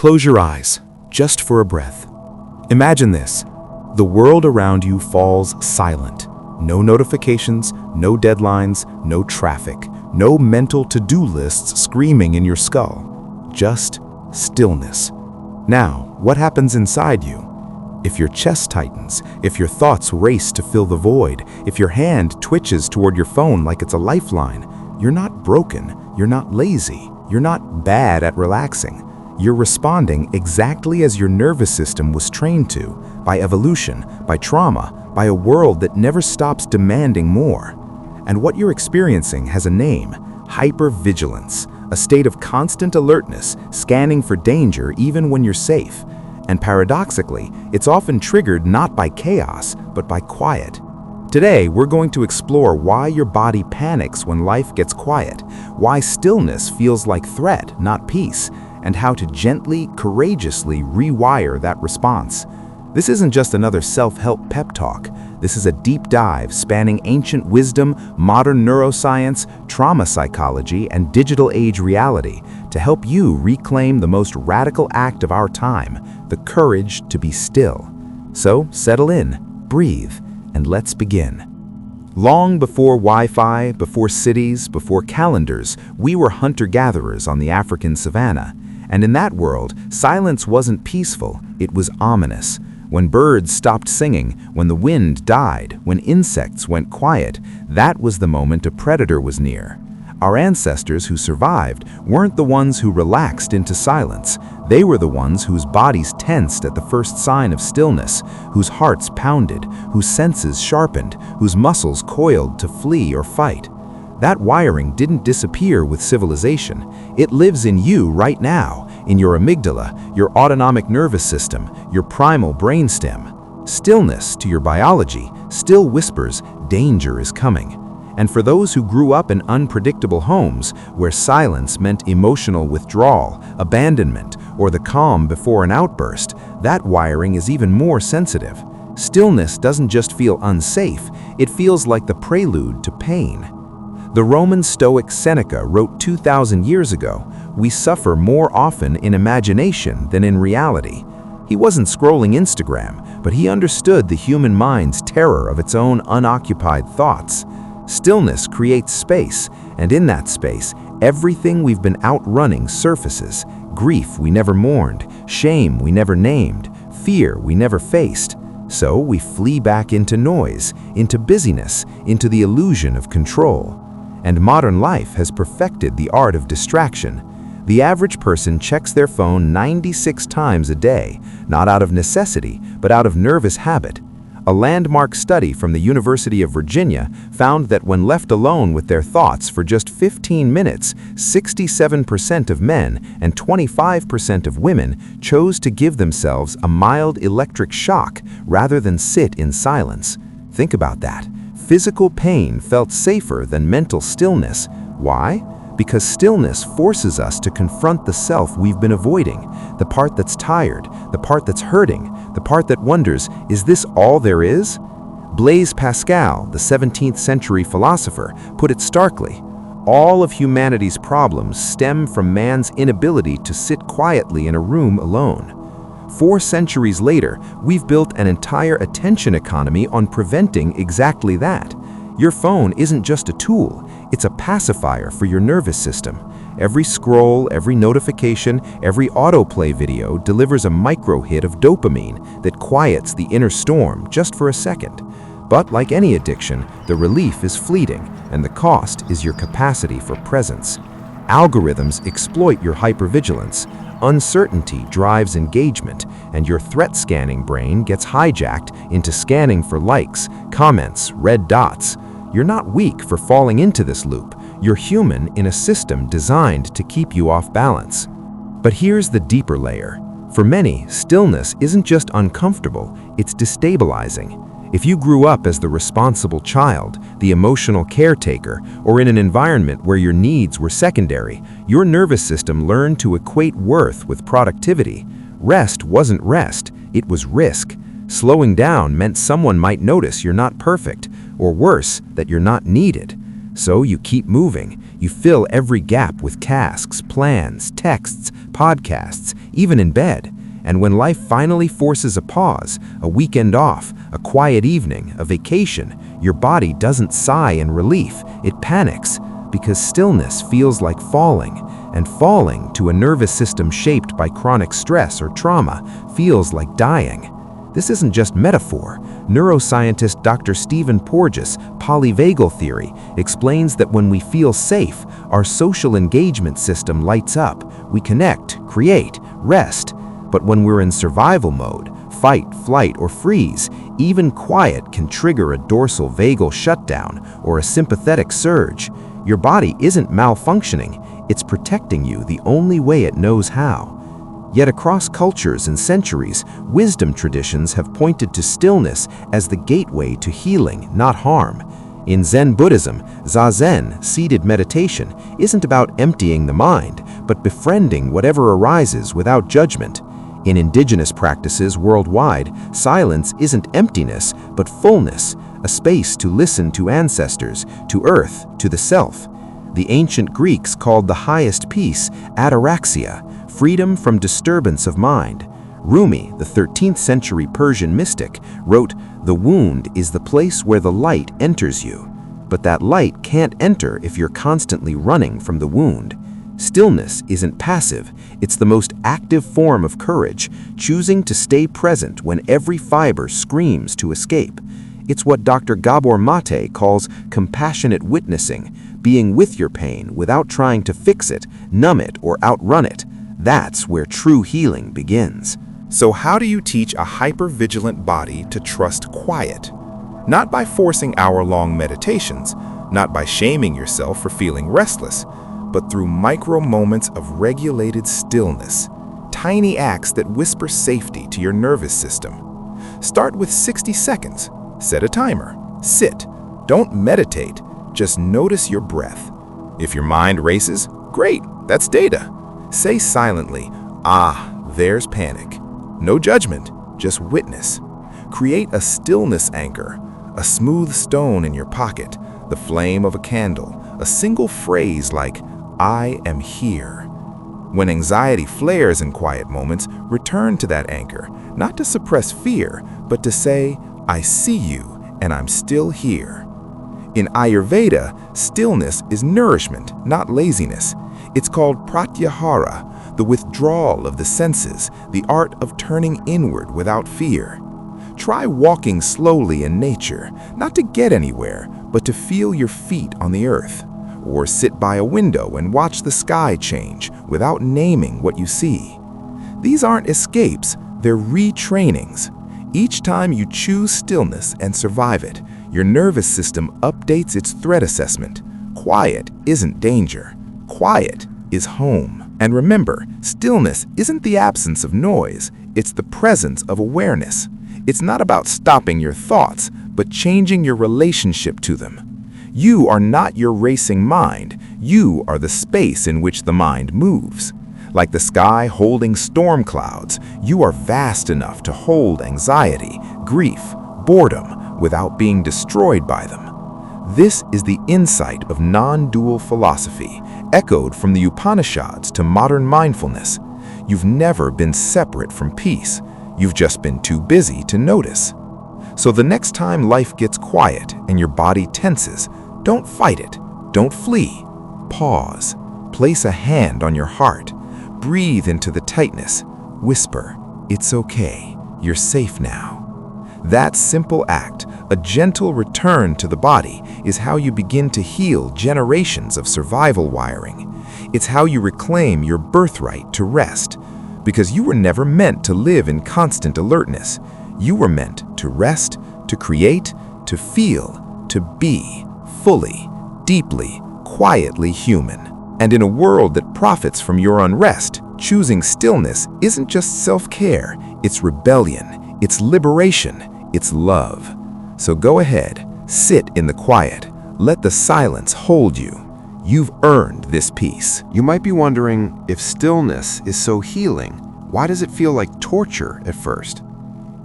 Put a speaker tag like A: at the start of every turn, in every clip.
A: Close your eyes, just for a breath. Imagine this. The world around you falls silent. No notifications, no deadlines, no traffic, no mental to-do lists screaming in your skull. Just stillness. Now, what happens inside you? If your chest tightens, if your thoughts race to fill the void, if your hand twitches toward your phone like it's a lifeline, you're not broken, you're not lazy, you're not bad at relaxing. You're responding exactly as your nervous system was trained to, by evolution, by trauma, by a world that never stops demanding more. And what you're experiencing has a name: hypervigilance, a state of constant alertness, scanning for danger even when you're safe. And paradoxically, it's often triggered not by chaos, but by quiet. Today, we're going to explore why your body panics when life gets quiet, why stillness feels like threat, not peace, and how to gently, courageously rewire that response. This isn't just another self-help pep talk. This is a deep dive spanning ancient wisdom, modern neuroscience, trauma psychology, and digital age reality to help you reclaim the most radical act of our time, the courage to be still. So settle in, breathe, and let's begin. Long before Wi-Fi, before cities, before calendars, we were hunter-gatherers on the African savanna. And in that world, silence wasn't peaceful, it was ominous. When birds stopped singing, when the wind died, when insects went quiet, that was the moment a predator was near. Our ancestors who survived weren't the ones who relaxed into silence. They were the ones whose bodies tensed at the first sign of stillness, whose hearts pounded, whose senses sharpened, whose muscles coiled to flee or fight. That wiring didn't disappear with civilization. It lives in you right now, in your amygdala, your autonomic nervous system, your primal brainstem. Stillness, to your biology, still whispers, danger is coming. And for those who grew up in unpredictable homes, where silence meant emotional withdrawal, abandonment, or the calm before an outburst, that wiring is even more sensitive. Stillness doesn't just feel unsafe, it feels like the prelude to pain. The Roman Stoic Seneca wrote 2,000 years ago, "We suffer more often in imagination than in reality." He wasn't scrolling Instagram, but he understood the human mind's terror of its own unoccupied thoughts. Stillness creates space, and in that space, everything we've been outrunning surfaces. Grief we never mourned, shame we never named, fear we never faced. So we flee back into noise, into busyness, into the illusion of control. And modern life has perfected the art of distraction. The average person checks their phone 96 times a day, not out of necessity, but out of nervous habit. A landmark study from the University of Virginia found that when left alone with their thoughts for just 15 minutes, 67% of men and 25% of women chose to give themselves a mild electric shock rather than sit in silence. Think about that. Physical pain felt safer than mental stillness. Why? Because stillness forces us to confront the self we've been avoiding, the part that's tired, the part that's hurting, the part that wonders, is this all there is? Blaise Pascal, the 17th century philosopher, put it starkly: all of humanity's problems stem from man's inability to sit quietly in a room alone. 4 centuries later, we've built an entire attention economy on preventing exactly that. Your phone isn't just a tool, it's a pacifier for your nervous system. Every scroll, every notification, every autoplay video delivers a micro hit of dopamine that quiets the inner storm just for a second. But like any addiction, the relief is fleeting, and the cost is your capacity for presence. Algorithms exploit your hypervigilance. Uncertainty drives engagement, and your threat-scanning brain gets hijacked into scanning for likes, comments, red dots. You're not weak for falling into this loop. You're human in a system designed to keep you off balance. But here's the deeper layer. For many, stillness isn't just uncomfortable, it's destabilizing. If you grew up as the responsible child, the emotional caretaker, or in an environment where your needs were secondary, your nervous system learned to equate worth with productivity. Rest wasn't rest, it was risk. Slowing down meant someone might notice you're not perfect, or worse, that you're not needed. So you keep moving. You fill every gap with tasks, plans, texts, podcasts, even in bed. And when life finally forces a pause, a weekend off, a quiet evening, a vacation, your body doesn't sigh in relief, it panics, because stillness feels like falling, and falling to a nervous system shaped by chronic stress or trauma feels like dying. This isn't just metaphor. Neuroscientist Dr. Stephen Porges' polyvagal theory explains that when we feel safe, our social engagement system lights up. We connect, create, rest. But when we're in survival mode, fight, flight, or freeze, even quiet can trigger a dorsal vagal shutdown or a sympathetic surge. Your body isn't malfunctioning, it's protecting you the only way it knows how. Yet across cultures and centuries, wisdom traditions have pointed to stillness as the gateway to healing, not harm. In Zen Buddhism, Zazen, seated meditation, isn't about emptying the mind, but befriending whatever arises without judgment. In Indigenous practices worldwide, silence isn't emptiness, but fullness, a space to listen to ancestors, to earth, to the self. The ancient Greeks called the highest peace ataraxia, freedom from disturbance of mind. Rumi, the 13th century Persian mystic, wrote, "The wound is the place where the light enters you. But that light can't enter if you're constantly running from the wound." Stillness isn't passive, it's the most active form of courage, choosing to stay present when every fiber screams to escape. It's what Dr. Gabor Mate calls compassionate witnessing, being with your pain without trying to fix it, numb it, or outrun it. That's where true healing begins.
B: So how do you teach a hypervigilant body to trust quiet? Not by forcing hour-long meditations, not by shaming yourself for feeling restless, but through micro moments of regulated stillness, tiny acts that whisper safety to your nervous system. Start with 60 seconds. Set a timer. Sit. Don't meditate. Just notice your breath. If your mind races, great, that's data. Say silently, "Ah, there's panic." No judgment, just witness. Create a stillness anchor, a smooth stone in your pocket, the flame of a candle, a single phrase like, "I am here." When anxiety flares in quiet moments, return to that anchor, not to suppress fear, but to say, "I see you, and I'm still here." In Ayurveda, stillness is nourishment, not laziness. It's called pratyahara, the withdrawal of the senses, the art of turning inward without fear. Try walking slowly in nature, not to get anywhere, but to feel your feet on the earth. Or sit by a window and watch the sky change without naming what you see. These aren't escapes, they're retrainings. Each time you choose stillness and survive it, your nervous system updates its threat assessment. Quiet isn't danger. Quiet is home. And remember, stillness isn't the absence of noise, it's the presence of awareness. It's not about stopping your thoughts, but changing your relationship to them. You are not your racing mind, you are the space in which the mind moves. Like the sky holding storm clouds, you are vast enough to hold anxiety, grief, boredom, without being destroyed by them. This is the insight of non-dual philosophy, echoed from the Upanishads to modern mindfulness. You've never been separate from peace, you've just been too busy to notice. So the next time life gets quiet and your body tenses, don't fight it, don't flee. Pause, place a hand on your heart, breathe into the tightness, whisper, "It's okay, you're safe now." That simple act, a gentle return to the body, is how you begin to heal generations of survival wiring. It's how you reclaim your birthright to rest. Because you were never meant to live in constant alertness. You were meant to rest, to create, to feel, to be fully, deeply, quietly human. And in a world that profits from your unrest, choosing stillness isn't just self-care, it's rebellion, it's liberation, it's love. So go ahead, sit in the quiet, let the silence hold you. You've earned this peace.
A: You might be wondering, if stillness is so healing, why does it feel like torture at first?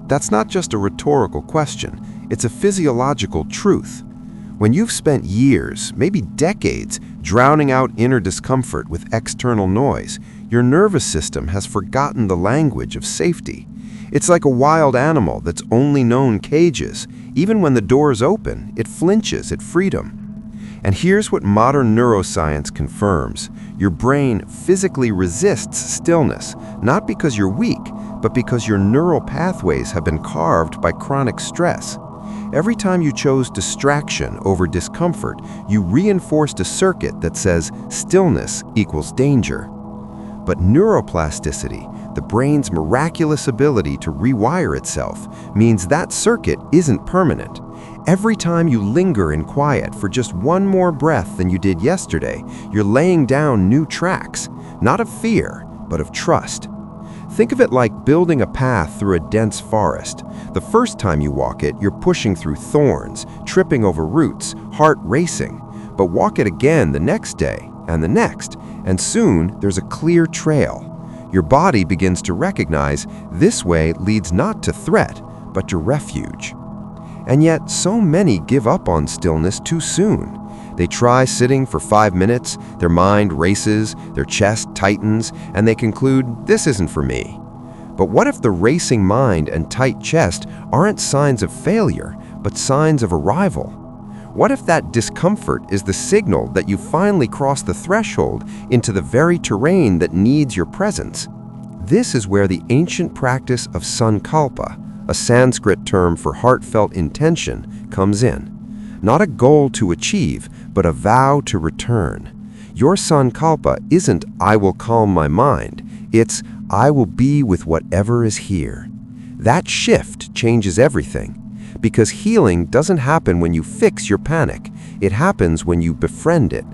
A: That's not just a rhetorical question, it's a physiological truth.
C: When you've spent years, maybe decades, drowning out inner discomfort with external noise, your nervous system has forgotten the language of safety. It's like a wild animal that's only known cages. Even when the doors open, it flinches at freedom. And here's what modern neuroscience confirms. Your brain physically resists stillness, not because you're weak, but because your neural pathways have been carved by chronic stress. Every time you chose distraction over discomfort, you reinforced a circuit that says stillness equals danger. But neuroplasticity, the brain's miraculous ability to rewire itself, means that circuit isn't permanent. Every time you linger in quiet for just one more breath than you did yesterday, you're laying down new tracks, not of fear, but of trust. Think of it like building a path through a dense forest. The first time you walk it, you're pushing through thorns, tripping over roots, heart racing. But walk it again the next day, and the next, and soon there's a clear trail. Your body begins to recognize this way leads not to threat, but to refuge. And yet, so many give up on stillness too soon. They try sitting for 5 minutes, their mind races, their chest tightens, and they conclude, this isn't for me. But what if the racing mind and tight chest aren't signs of failure, but signs of arrival? What if that discomfort is the signal that you finally crossed the threshold into the very terrain that needs your presence? This is where the ancient practice of sankalpa, a Sanskrit term for heartfelt intention, comes in. Not a goal to achieve, but a vow to return. Your sankalpa isn't, I will calm my mind. It's, I will be with whatever is here. That shift changes everything. Because healing doesn't happen when you fix your panic. It happens when you befriend it.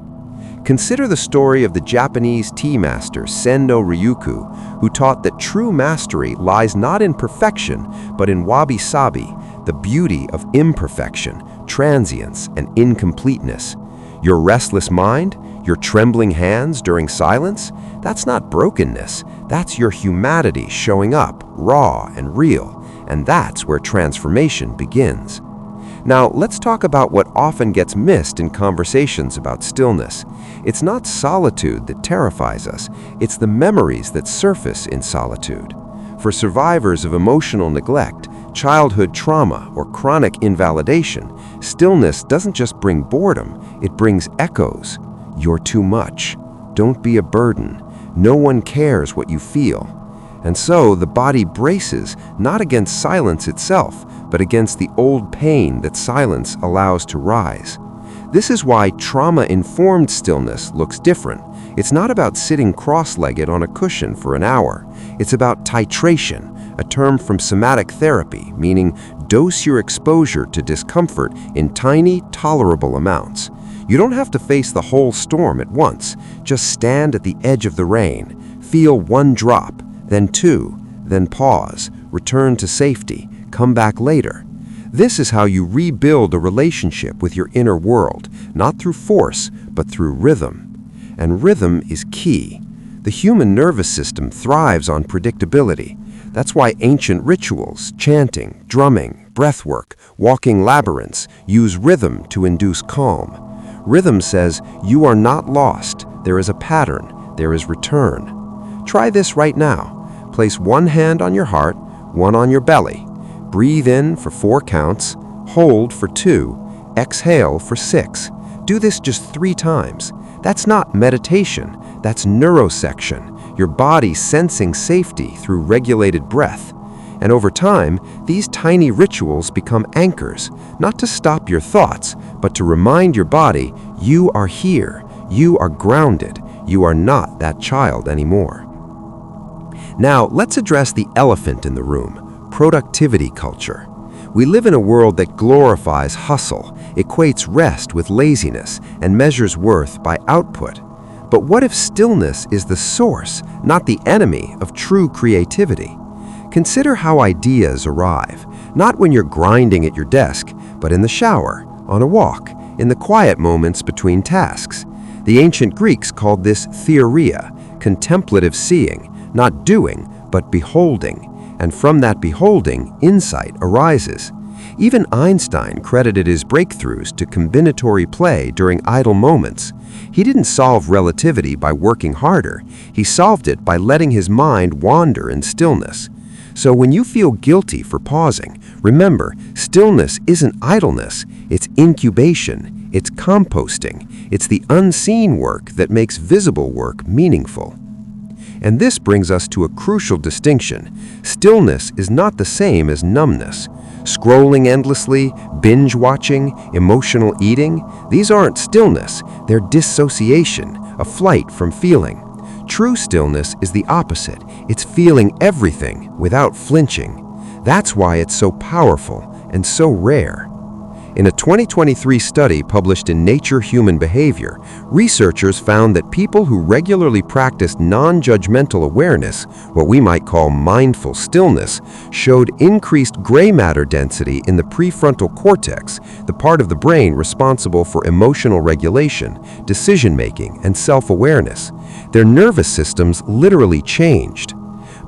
C: Consider the story of the Japanese tea master Sendo Ryuku, who taught that true mastery lies not in perfection, but in wabi-sabi, the beauty of imperfection, transience, and incompleteness. Your restless mind, your trembling hands during silence, that's not brokenness. That's your humanity showing up, raw and real. And that's where transformation begins. Now, let's talk about what often gets missed in conversations about stillness. It's not solitude that terrifies us, it's the memories that surface in solitude. For survivors of emotional neglect, childhood trauma, or chronic invalidation, stillness doesn't just bring boredom, it brings echoes. You're too much. Don't be a burden. No one cares what you feel. And so the body braces not against silence itself, but against the old pain that silence allows to rise. This is why trauma-informed stillness looks different. It's not about sitting cross-legged on a cushion for an hour. It's about titration, a term from somatic therapy, meaning dose your exposure to discomfort in tiny, tolerable amounts. You don't have to face the whole storm at once. Just stand at the edge of the rain, feel one drop, then two, then pause, return to safety, come back later. This is how you rebuild a relationship with your inner world, not through force, but through rhythm. And rhythm is key. The human nervous system thrives on predictability. That's why ancient rituals, chanting, drumming, breathwork, walking labyrinths, use rhythm to induce calm. Rhythm says, you are not lost. There is a pattern. There is return. Try this right now. Place one hand on your heart, one on your belly. Breathe in for 4 counts, hold for 2, exhale for 6. Do this just 3 times. That's not meditation, that's neurosection, your body sensing safety through regulated breath. And over time, these tiny rituals become anchors, not to stop your thoughts, but to remind your body, you are here, you are grounded, you are not that child anymore. Now, let's address the elephant in the room, productivity culture. We live in a world that glorifies hustle, equates rest with laziness, and measures worth by output. But what if stillness is the source, not the enemy, of true creativity? Consider how ideas arrive, not when you're grinding at your desk, but in the shower, on a walk, in the quiet moments between tasks. The ancient Greeks called this theoria, contemplative seeing, not doing, but beholding. And from that beholding, insight arises. Even Einstein credited his breakthroughs to combinatory play during idle moments. He didn't solve relativity by working harder. He solved it by letting his mind wander in stillness. So when you feel guilty for pausing, remember, stillness isn't idleness. It's incubation. It's composting. It's the unseen work that makes visible work meaningful. And this brings us to a crucial distinction. Stillness is not the same as numbness. Scrolling endlessly, binge-watching, emotional eating, these aren't stillness. They're dissociation, a flight from feeling. True stillness is the opposite. It's feeling everything without flinching. That's why it's so powerful and so rare. In a 2023 study published in Nature Human Behavior, researchers found that people who regularly practiced non-judgmental awareness, what we might call mindful stillness, showed increased gray matter density in the prefrontal cortex, the part of the brain responsible for emotional regulation, decision-making, and self-awareness. Their nervous systems literally changed.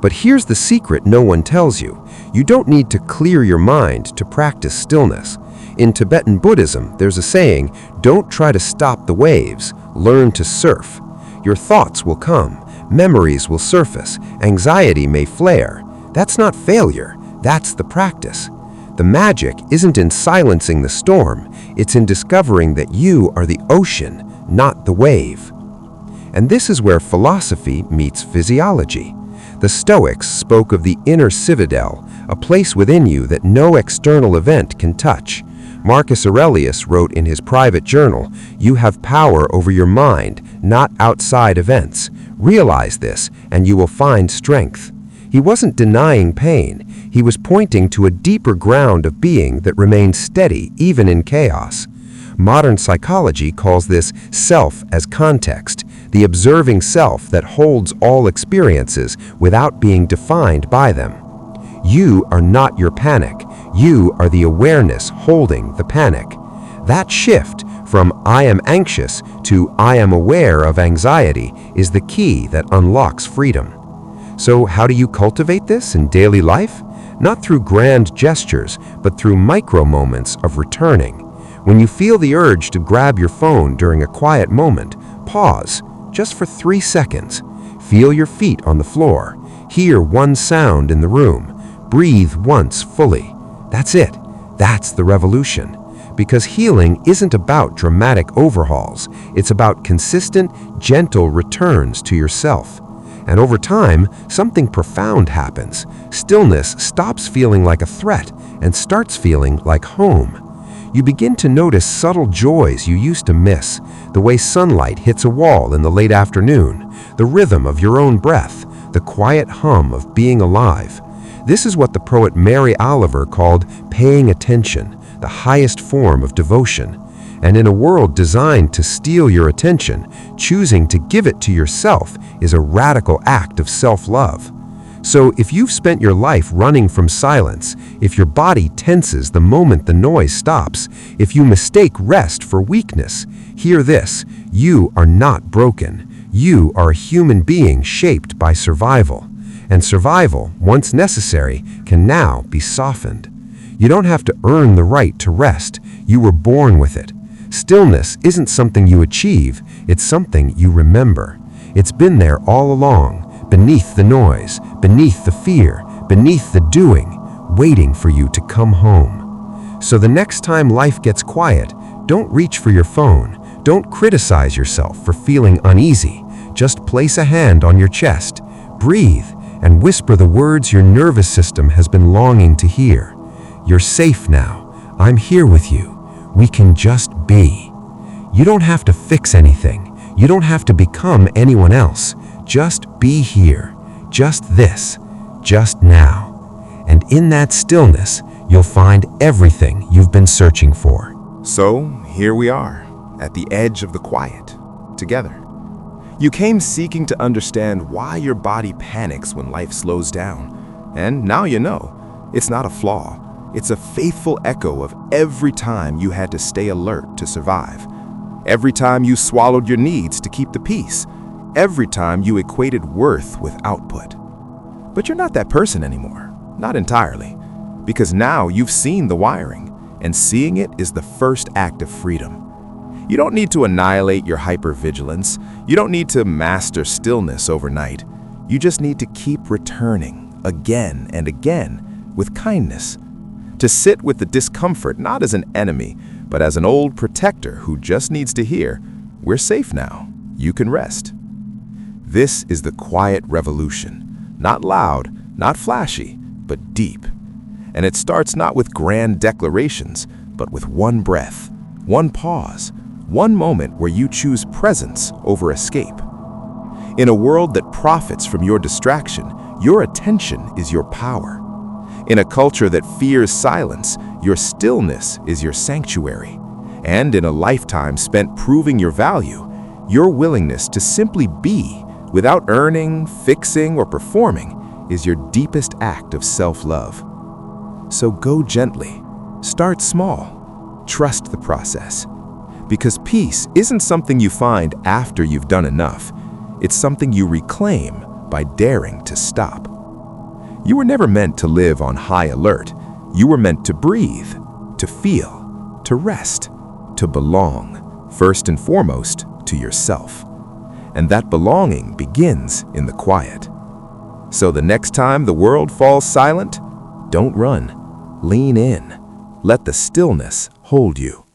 C: But here's the secret no one tells you. You don't need to clear your mind to practice stillness. In Tibetan Buddhism, there's a saying, don't try to stop the waves, learn to surf. Your thoughts will come, memories will surface, anxiety may flare. That's not failure, that's the practice. The magic isn't in silencing the storm, it's in discovering that you are the ocean, not the wave. And this is where philosophy meets physiology. The Stoics spoke of the inner citadel, a place within you that no external event can touch. Marcus Aurelius wrote in his private journal, "You have power over your mind, not outside events. Realize this, and you will find strength." He wasn't denying pain. He was pointing to a deeper ground of being that remains steady even in chaos. Modern psychology calls this self as context, the observing self that holds all experiences without being defined by them. You are not your panic. You are the awareness holding the panic. That shift from "I am anxious" to "I am aware of anxiety" is the key that unlocks freedom. So how do you cultivate this in daily life? Not through grand gestures, but through micro moments of returning. When you feel the urge to grab your phone during a quiet moment, pause, just for 3 seconds. Feel your feet on the floor. Hear one sound in the room. Breathe once fully. That's it. That's the revolution. Because healing isn't about dramatic overhauls. It's about consistent, gentle returns to yourself. And over time, something profound happens. Stillness stops feeling like a threat and starts feeling like home. You begin to notice subtle joys you used to miss, the way sunlight hits a wall in the late afternoon, the rhythm of your own breath, the quiet hum of being alive. This is what the poet Mary Oliver called paying attention, the highest form of devotion. And in a world designed to steal your attention, choosing to give it to yourself is a radical act of self-love. So if you've spent your life running from silence, if your body tenses the moment the noise stops, if you mistake rest for weakness, hear this: you are not broken. You are a human being shaped by survival. And survival, once necessary, can now be softened. You don't have to earn the right to rest. You were born with it. Stillness isn't something you achieve, it's something you remember. It's been there all along, beneath the noise, beneath the fear, beneath the doing, waiting for you to come home. So the next time life gets quiet, don't reach for your phone. Don't criticize yourself for feeling uneasy. Just place a hand on your chest, breathe, and whisper the words your nervous system has been longing to hear. You're safe now. I'm here with you. We can just be. You don't have to fix anything. You don't have to become anyone else. Just be here. Just this. Just now. And in that stillness, you'll find everything you've been searching for.
B: So here we are, at the edge of the quiet, together. You came seeking to understand why your body panics when life slows down. And now you know, it's not a flaw. It's a faithful echo of every time you had to stay alert to survive. Every time you swallowed your needs to keep the peace. Every time you equated worth with output. But you're not that person anymore. Not entirely. because now you've seen the wiring, and seeing it is the first act of freedom. You don't need to annihilate your hypervigilance. You don't need to master stillness overnight. You just need to keep returning again and again with kindness. To sit with the discomfort not as an enemy, but as an old protector who just needs to hear, "We're safe now. You can rest." This is the quiet revolution. Not loud, not flashy, but deep. And it starts not with grand declarations, but with one breath, one pause, one moment where you choose presence over escape. In a world that profits from your distraction, your attention is your power. In a culture that fears silence, your stillness is your sanctuary. And in a lifetime spent proving your value, your willingness to simply be without earning, fixing, or performing is your deepest act of self-love. So go gently, start small, trust the process. Because peace isn't something you find after you've done enough. It's something you reclaim by daring to stop. You were never meant to live on high alert. You were meant to breathe, to feel, to rest, to belong, first and foremost, to yourself. And that belonging begins in the quiet. So the next time the world falls silent, don't run. Lean in. Let the stillness hold you.